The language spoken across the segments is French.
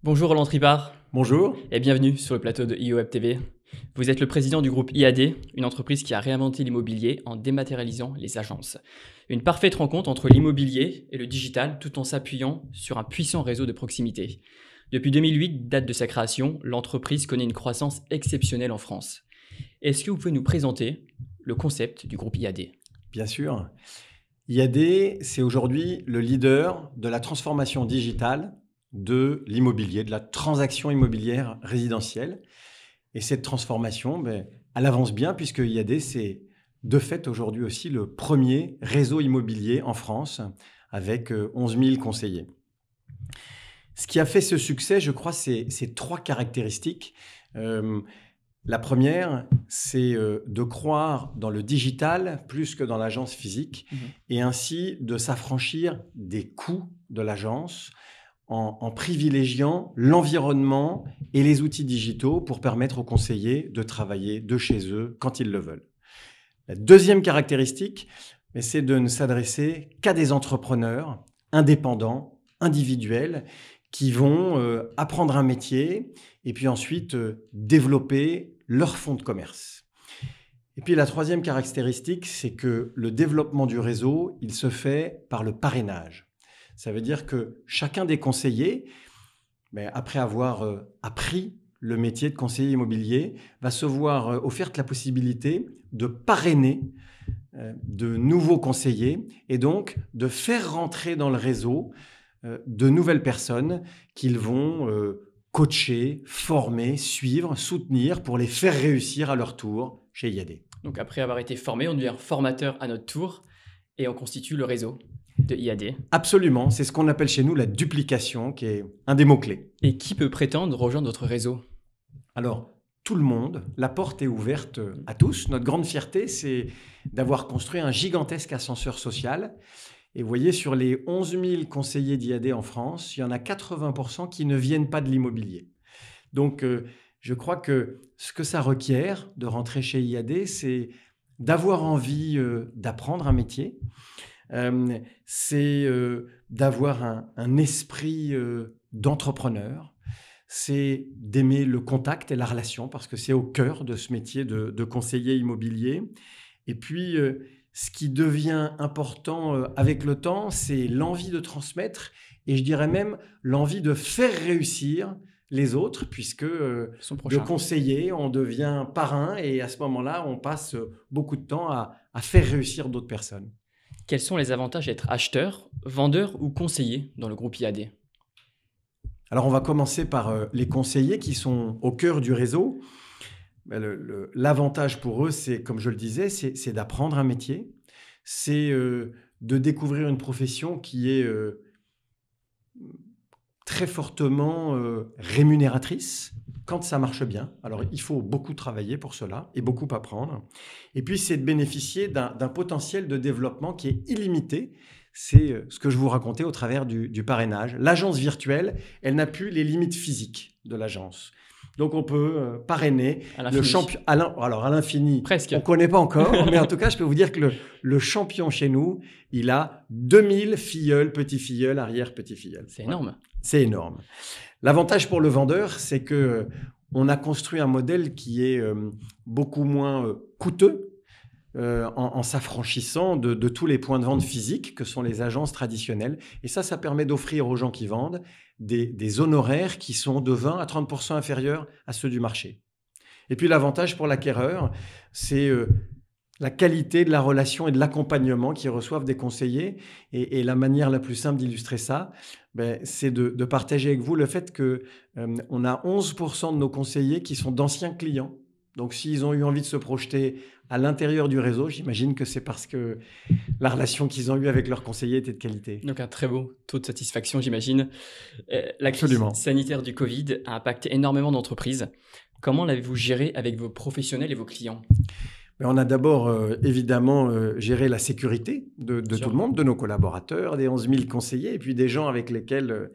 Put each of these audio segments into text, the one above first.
Bonjour Roland Tripart Bonjour. et bienvenue sur le plateau de IOWeb TV. Vous êtes le président du groupe IAD, une entreprise qui a réinventé l'immobilier en dématérialisant les agences. Une parfaite rencontre entre l'immobilier et le digital tout en s'appuyant sur un puissant réseau de proximité. Depuis 2008, date de sa création, l'entreprise connaît une croissance exceptionnelle en France. Est-ce que vous pouvez nous présenter le concept du groupe IAD ? Bien sûr. IAD, c'est aujourd'hui le leader de la transformation digitale de l'immobilier, de la transaction immobilière résidentielle. Et cette transformation, elle avance bien puisque IAD, c'est de fait aujourd'hui aussi le premier réseau immobilier en France avec 11 000 conseillers. Ce qui a fait ce succès, je crois, c'est trois caractéristiques. La première, c'est de croire dans le digital plus que dans l'agence physique et ainsi de s'affranchir des coûts de l'agence en privilégiant l'environnement et les outils digitaux pour permettre aux conseillers de travailler de chez eux quand ils le veulent. La deuxième caractéristique, c'est de ne s'adresser qu'à des entrepreneurs indépendants, individuels, qui vont apprendre un métier et puis ensuite développer leur fonds de commerce. Et puis la troisième caractéristique, c'est que le développement du réseau, il se fait par le parrainage. Ça veut dire que chacun des conseillers, après avoir appris le métier de conseiller immobilier, va se voir offerte la possibilité de parrainer de nouveaux conseillers et donc de faire rentrer dans le réseau de nouvelles personnes qu'ils vont coacher, former, suivre, soutenir pour les faire réussir à leur tour chez IAD. Donc après avoir été formé, on devient formateur à notre tour et on constitue le réseau de IAD. Absolument, c'est ce qu'on appelle chez nous la duplication, qui est un des mots-clés. Et qui peut prétendre rejoindre notre réseau ? Alors, tout le monde, la porte est ouverte à tous. Notre grande fierté, c'est d'avoir construit un gigantesque ascenseur social. Et vous voyez, sur les 11 000 conseillers d'IAD en France, il y en a 80% qui ne viennent pas de l'immobilier. Donc, je crois que ce que ça requiert de rentrer chez IAD, c'est d'avoir envie d'apprendre un métier, c'est d'avoir un esprit d'entrepreneur, c'est d'aimer le contact et la relation, parce que c'est au cœur de ce métier de conseiller immobilier. Et puis, ce qui devient important avec le temps, c'est l'envie de transmettre et je dirais même l'envie de faire réussir les autres, puisque de conseiller, on devient parrain et à ce moment-là, on passe beaucoup de temps à faire réussir d'autres personnes. Quels sont les avantages d'être acheteur, vendeur ou conseiller dans le groupe IAD ? Alors, on va commencer par les conseillers qui sont au cœur du réseau. L'avantage pour eux, c'est, comme je le disais, c'est d'apprendre un métier, c'est de découvrir une profession qui est très fortement rémunératrice quand ça marche bien. Alors, il faut beaucoup travailler pour cela et beaucoup apprendre. Et puis, c'est de bénéficier d'un potentiel de développement qui est illimité. C'est ce que je vous racontais au travers du parrainage. L'agence virtuelle, elle n'a plus les limites physiques de l'agence. Donc, on peut parrainer le champion. Alors, à l'infini, presque. On ne connaît pas encore, mais en tout cas, je peux vous dire que le champion chez nous, il a 2000 filleuls, petits-filleuls, arrière-petits-filleuls. C'est énorme. C'est énorme. L'avantage pour le vendeur, c'est qu'on a construit un modèle qui est beaucoup moins coûteux en s'affranchissant de tous les points de vente physiques que sont les agences traditionnelles. Et ça permet d'offrir aux gens qui vendent des honoraires qui sont de 20 à 30% inférieurs à ceux du marché. Et puis l'avantage pour l'acquéreur, c'est la qualité de la relation et de l'accompagnement qu'ils reçoivent des conseillers. Et la manière la plus simple d'illustrer ça, c'est de partager avec vous le fait qu'on a 11% de nos conseillers qui sont d'anciens clients. Donc, s'ils ont eu envie de se projeter à l'intérieur du réseau, j'imagine que c'est parce que la relation qu'ils ont eue avec leurs conseillers était de qualité. Donc, un très beau taux de satisfaction, j'imagine. La crise sanitaire du Covid a impacté énormément d'entreprises. Comment l'avez-vous géré avec vos professionnels et vos clients ? On a d'abord évidemment géré la sécurité de tout le monde, de nos collaborateurs, des 11 000 conseillers et puis des gens avec lesquels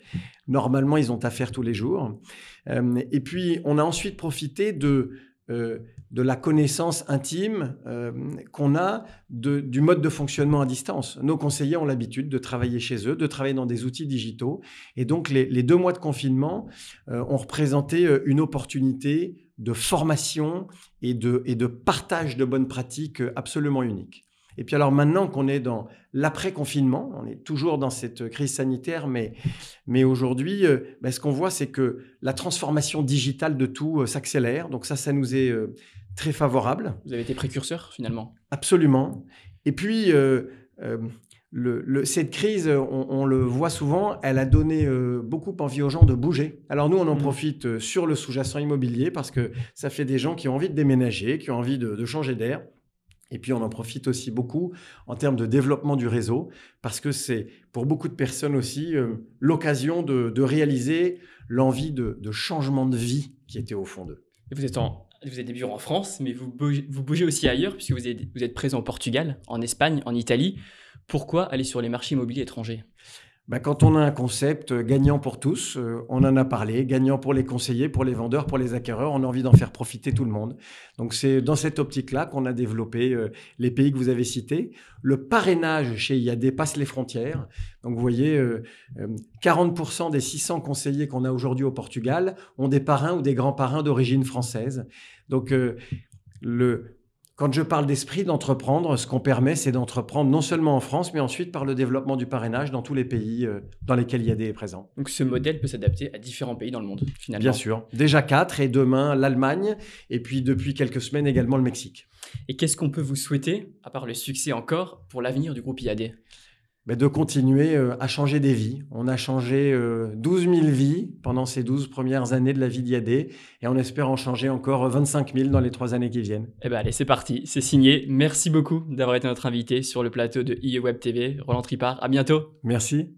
normalement ils ont affaire tous les jours. Et puis on a ensuite profité de de la connaissance intime qu'on a du mode de fonctionnement à distance. Nos conseillers ont l'habitude de travailler chez eux, de travailler dans des outils digitaux. Et donc, les 2 mois de confinement ont représenté une opportunité de formation et de partage de bonnes pratiques absolument unique. Et puis alors maintenant qu'on est dans l'après-confinement, on est toujours dans cette crise sanitaire, mais aujourd'hui, ce qu'on voit, c'est que la transformation digitale de tout s'accélère. Donc ça nous est très favorable. Vous avez été précurseur finalement. Absolument. Et puis, cette crise, on le voit souvent, elle a donné beaucoup envie aux gens de bouger. Alors nous, on en profite sur le sous-jacent immobilier parce que ça fait des gens qui ont envie de déménager, qui ont envie de changer d'air. Et puis, on en profite aussi beaucoup en termes de développement du réseau parce que c'est pour beaucoup de personnes aussi l'occasion de réaliser l'envie de changement de vie qui était au fond d'eux. Et vous êtes des bureaux en France, mais vous bougez aussi ailleurs puisque vous êtes présent au Portugal, en Espagne, en Italie. Pourquoi aller sur les marchés immobiliers étrangers ? Quand on a un concept gagnant pour tous, on en a parlé, gagnant pour les conseillers, pour les vendeurs, pour les acquéreurs, on a envie d'en faire profiter tout le monde. Donc c'est dans cette optique-là qu'on a développé les pays que vous avez cités. Le parrainage chez IAD passe les frontières. Donc vous voyez, 40% des 600 conseillers qu'on a aujourd'hui au Portugal ont des parrains ou des grands-parrains d'origine française. Donc quand je parle d'esprit d'entreprendre, ce qu'on permet, c'est d'entreprendre non seulement en France, mais ensuite par le développement du parrainage dans tous les pays dans lesquels IAD est présent. Donc ce modèle peut s'adapter à différents pays dans le monde, finalement. Bien sûr. Déjà 4 et demain l'Allemagne et puis depuis quelques semaines également le Mexique. Et qu'est-ce qu'on peut vous souhaiter, à part le succès encore, pour l'avenir du groupe IAD ? De continuer à changer des vies. On a changé 12 000 vies pendant ces 12 premières années de la vie d'IAD et on espère en changer encore 25 000 dans les 3 années qui viennent. Allez, c'est parti, c'est signé. Merci beaucoup d'avoir été notre invité sur le plateau de IE Web TV. Roland Tripart, à bientôt. Merci.